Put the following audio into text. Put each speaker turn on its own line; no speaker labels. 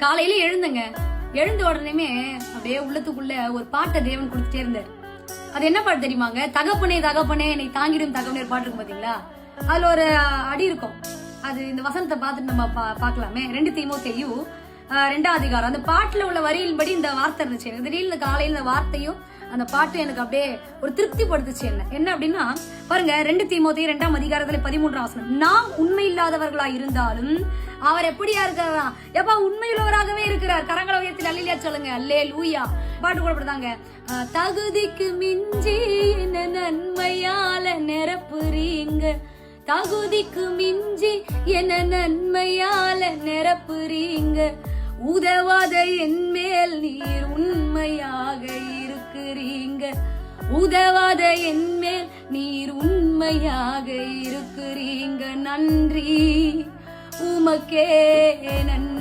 காலையில எழுந்துங்க. எழுந்த உடனே அப்படியே உள்ளத்துக்குள்ள ஒரு பாட்டை தேவன் கொடுத்துட்டே இருந்தார். அது என்ன பாட்டு தெரியுமாங்க? தகப்பனே தகப்பனே என்னை தாங்கிடும் தகப்பனே பாட்டு இருக்கும் பாத்தீங்களா? அதுல ஒரு அடி இருக்கும். அது இந்த வசனத்தை பார்த்துட்டு நம்ம பாக்கலாமே. 2 தீமோத்தேயு 2ஆம் அதிகாரம். அந்த பாட்டுல உள்ள வரியின்படி இந்த வார்த்தை இருந்துச்சு. எனக்கு திடீர்னு காலையில இந்த வார்த்தையும் அந்த பாட்டு எனக்கு அப்படியே ஒரு திருப்தி படுத்துச்சு. என்ன அப்படின்னா பாருங்க, 2 தீமோத்தேயு 2ஆம் அதிகாரத்துல 13ஆம் வசனம். நாம் உண்மை இல்லாதவர்களா இருந்தாலும் அவர் எப்படியா இருக்கிறாரா? எப்ப உண்மையுள்ளவராகவே இருக்கிறார். கரங்களை உயர்த்தி அல்லேலூயா சொல்லுங்க. அல்லேலூயா. பாட்டு கூட படுதாங்க. தகுதிக்கு மிஞ்சி என்ன நன்மையால நிரப்புறீங்க, தகுதிக்கு மிஞ்சி என்ன நன்மையால நிரப்புறீங்க, உதவாத என் மேல் நீர் உண்மையாக இருக்கிறீங்க, உதவாத என் மேல் நீர் உண்மையாக இருக்கிறீங்க. நன்றி உமக்கே நன்றி.